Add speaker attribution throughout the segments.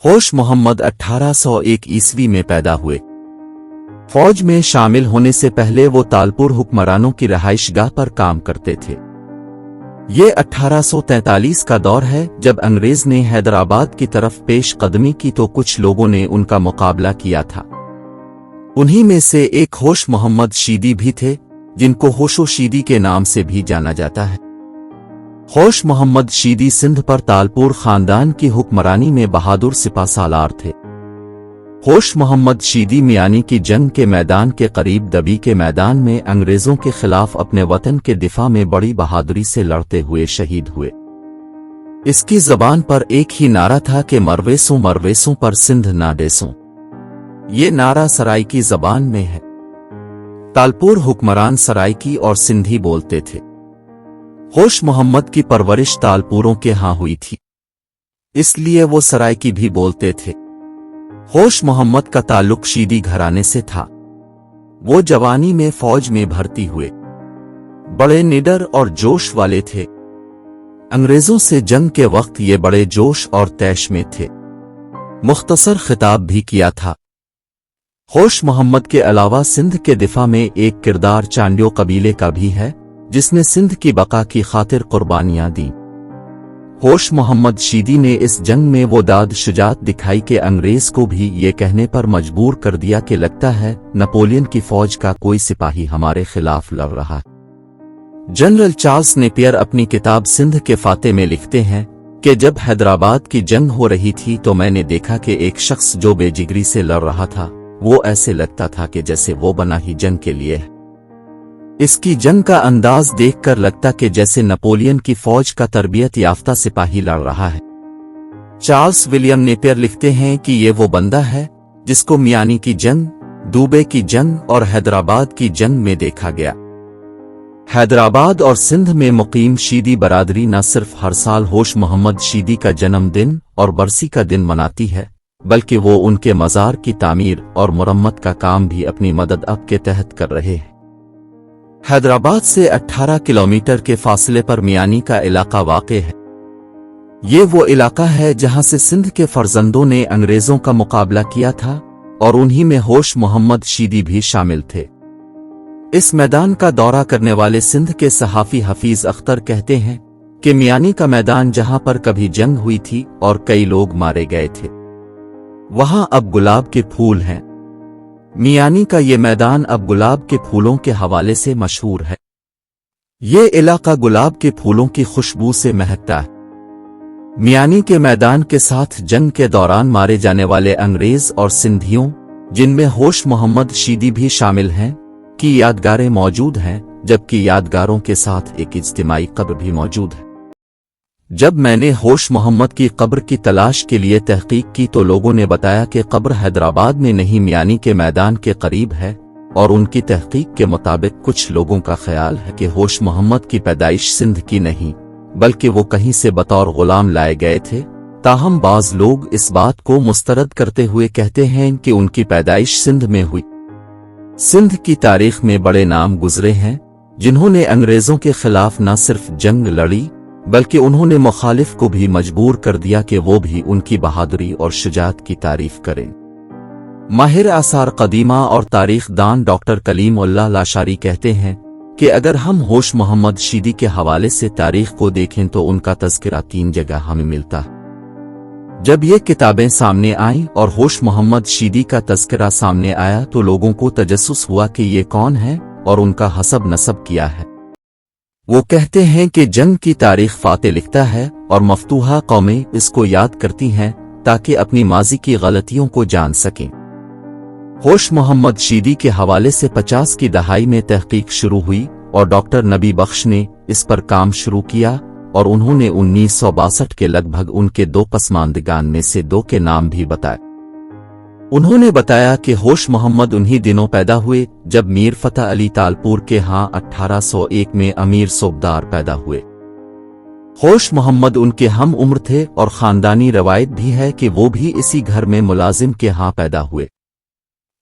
Speaker 1: होश मोहम्मद 1801 ईस्वी में पैदा हुए। फौज में शामिल होने से पहले वो तालपुर हुक्मरानों की रहाइशगाह पर काम करते थे। ये 1843 का दौर है जब अंग्रेज ने हैदराबाद की तरफ पेश कदमी की तो कुछ लोगों ने उनका मुकाबला किया था। उन्हीं में से एक होश मोहम्मद शीदी भी थे, जिनको होशो शीदी के नाम से भी जाना जाता है। होश मोहम्मद शीदी सिंध पर तालपुर खानदान की हुक्मरानी में बहादुर सिपा सालार थे। होश मोहम्मद शीदी मियानी की जंग के मैदान के करीब दबी के मैदान में अंग्रेजों के खिलाफ अपने वतन के दिफा में बड़ी बहादुरी से लड़ते हुए शहीद हुए। इसकी जबान पर एक ही नारा था कि मरवेसों मरवेसों पर सिंध ना डेसों। ये नारा सराइकी जबान में है। तालपुर हुक्मरान सराइकी और सिंधी बोलते थे। होश मोहम्मद की परवरिश तालपुरों के यहाँ हुई थी, इसलिए वो सराइकी भी बोलते थे। होश मोहम्मद का ताल्लुक शीदी घराने से था। वो जवानी में फौज में भर्ती हुए। बड़े निडर और जोश वाले थे। अंग्रेजों से जंग के वक्त ये बड़े जोश और तैश में थे। मुख्तसर खिताब भी किया था। होश मोहम्मद के अलावा सिंध के दिफा में एक किरदार चांडियो कबीले का भी है, जिसने सिंध की बका की खातिर कुर्बानियां दी। होश मोहम्मद शीदी ने इस जंग में वो दाद शुजात दिखाई कि अंग्रेज को भी ये कहने पर मजबूर कर दिया कि लगता है नेपोलियन की फौज का कोई सिपाही हमारे खिलाफ लड़ रहा है। जनरल चार्ल्स नेपियर अपनी किताब सिंध के फाते में लिखते हैं कि जब हैदराबाद की जंग हो रही थी तो मैंने देखा कि एक शख्स जो बेजिगरी से लड़ रहा था, वो ऐसे लगता था कि जैसे वो बना ही जंग के लिए है। इसकी जंग का अंदाज देखकर लगता कि जैसे नेपोलियन की फौज का तरबियत याफ्ता सिपाही लड़ रहा है। चार्ल्स विलियम नेपियर लिखते हैं कि ये वो बंदा है जिसको मियानी की जंग, दूबे की जंग और हैदराबाद की जंग में देखा गया। हैदराबाद और सिंध में मुकीम शीदी बरादरी न सिर्फ हर साल होश मोहम्मद शीदी का जन्मदिन और बरसी का दिन मनाती है, बल्कि वो उनके मज़ार की तामीर और मुरम्मत का काम भी अपनी मदद अब के तहत कर रहे हैं। हैदराबाद से 18 किलोमीटर के फासले पर मियानी का इलाका वाक़ है। ये वो इलाका है जहां से सिंध के फर्जंदों ने अंग्रेजों का मुकाबला किया था और उन्हीं में होश मोहम्मद शीदी भी शामिल थे। इस मैदान का दौरा करने वाले सिंध के सहाफ़ी हफीज अख्तर कहते हैं कि मियानी का मैदान जहां पर कभी जंग हुई थी और कई लोग मारे गए थे, वहां अब गुलाब के फूल हैं। मियानी का ये मैदान अब गुलाब के फूलों के हवाले से मशहूर है। ये इलाका गुलाब के फूलों की खुशबू से महकता है। मियानी के मैदान के साथ जंग के दौरान मारे जाने वाले अंग्रेज और सिंधियों, जिनमें होश मोहम्मद शीदी भी शामिल हैं, की यादगारें मौजूद हैं, जबकि यादगारों के साथ एक इज्तिमाई कब्र भी मौजूद है। जब मैंने होश मोहम्मद की कब्र की तलाश के लिए तहकीक की तो लोगों ने बताया कि कब्र हैदराबाद में नहीं मियानी के मैदान के करीब है, और उनकी तहकीक के मुताबिक कुछ लोगों का ख्याल है कि होश मोहम्मद की पैदाइश सिंध की नहीं बल्कि वो कहीं से बतौर गुलाम लाए गए थे। ताहम बाज लोग इस बात को मुस्तरद करते हुए कहते हैं कि उनकी पैदाइश सिंध में हुई। सिंध की तारीख में बड़े नाम गुजरे हैं जिन्होंने अंग्रेजों के खिलाफ न सिर्फ जंग लड़ी बल्कि उन्होंने मुखालिफ को भी मजबूर कर दिया कि वो भी उनकी बहादुरी और शुजात की तारीफ करें। माहिर आसार कदीमा और तारीख दान डॉक्टर कलीम उल्लाह लाशारी कहते हैं कि अगर हम होश मोहम्मद शीदी के हवाले से तारीख को देखें तो उनका तज़किरा 3 जगह हमें मिलता है। जब ये किताबें सामने आईं और होश मोहम्मद शीदी का तज़किरा सामने आया तो लोगों को तजस्सुस हुआ कि ये कौन है और उनका हसब नसब किया है। वो कहते हैं कि जंग की तारीख फाते लिखता है और मफ्तूहा कौमें इसको याद करती हैं ताकि अपनी माजी की गलतियों को जान सकें। होश मोहम्मद शीदी के हवाले से 50 की दहाई में तहकीक शुरू हुई और डॉक्टर नबी बख्श ने इस पर काम शुरू किया और उन्होंने 1962 के लगभग उनके 2 पसमानदगान में से 2 के नाम भी बताए। उन्होंने बताया कि होश मोहम्मद उन्हीं दिनों पैदा हुए जब मीर फतेह अली तालपुर के यहाँ 1801 में अमीर सोबदार पैदा हुए। होश मोहम्मद उनके हम उम्र थे और खानदानी रवायत भी है कि वो भी इसी घर में मुलाजिम के यहाँ पैदा हुए।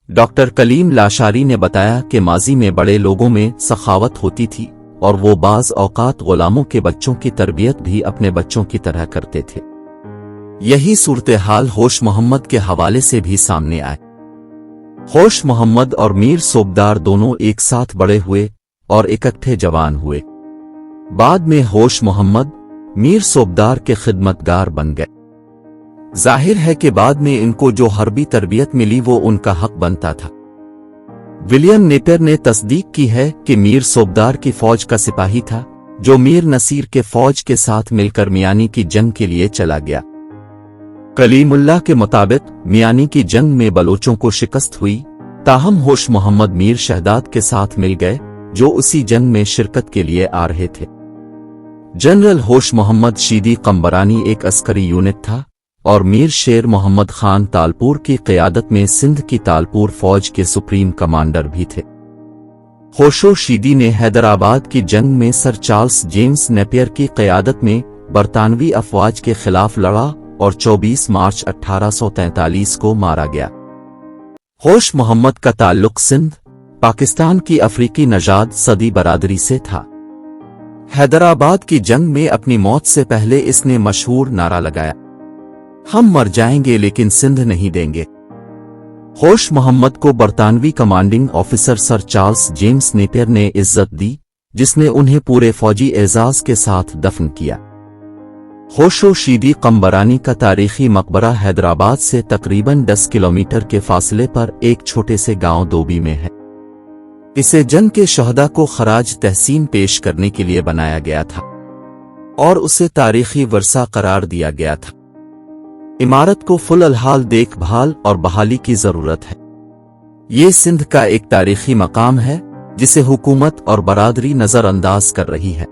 Speaker 1: डॉक्टर कलीम लाशारी ने बताया कि माजी में बड़े लोगों में सखावत होती थी और वो बाज़ औकात गुलामों के बच्चों की तरबियत भी अपने बच्चों की तरह करते थे। यही सूरत-ए-हाल होश मोहम्मद के हवाले से भी सामने आए। होश मोहम्मद और मीर सोबदार दोनों एक साथ बड़े हुए और इकट्ठे जवान हुए। बाद में होश मोहम्मद मीर सोबदार के खिदमतगार बन गए। जाहिर है कि बाद में इनको जो हर्बी तरबियत मिली वो उनका हक बनता था। विलियम नेपियर ने तस्दीक की है कि मीर सोबदार की फौज का सिपाही था, जो मीर नसीर के फौज के साथ मिलकर मियानी की जंग के लिए चला गया। कलीमुल्लाह के मुताबिक मियानी की जंग में बलोचों को शिकस्त हुई, ताहम होश मोहम्मद मीर शहदाद के साथ मिल गए, जो उसी जंग में शिरकत के लिए आ रहे थे। जनरल होश मोहम्मद शीदी कंबरानी एक अस्करी यूनिट था और मीर शेर मोहम्मद खान तालपुर की क़यादत में सिंध की तालपुर फौज के सुप्रीम कमांडर भी थे। होशो शीदी ने हैदराबाद की जंग में सर चार्ल्स जेम्स नेपियर की क़यादत में बरतानवी अफवाज के खिलाफ लड़ा और 24 मार्च 1843 को मारा गया। होश मोहम्मद का ताल्लुक सिंध, पाकिस्तान की अफ्रीकी नजाद सदी बरादरी से था। हैदराबाद की जंग में अपनी मौत से पहले इसने मशहूर नारा लगाया, हम मर जाएंगे लेकिन सिंध नहीं देंगे। होश मोहम्मद को बरतानवी commanding officer sir Charles James Napier ने इज्जत दी, जिसने उन्हें पूरे फौजी एजाज के साथ दफन किया। होशो शीदी कंबरानी का तारीखी मकबरा हैदराबाद से तकरीबन 10 किलोमीटर के फासले पर एक छोटे से गांव दोबी में है। इसे जंग के शहदा को खराज तहसीन पेश करने के लिए बनाया गया था और उसे तारीखी वर्सा करार दिया गया था। इमारत को फुल अलहाल देखभाल और बहाली की जरूरत है। ये सिंध का एक तारीखी मकाम है जिसे हुकूमत और बरादरी नजरअंदाज कर रही है।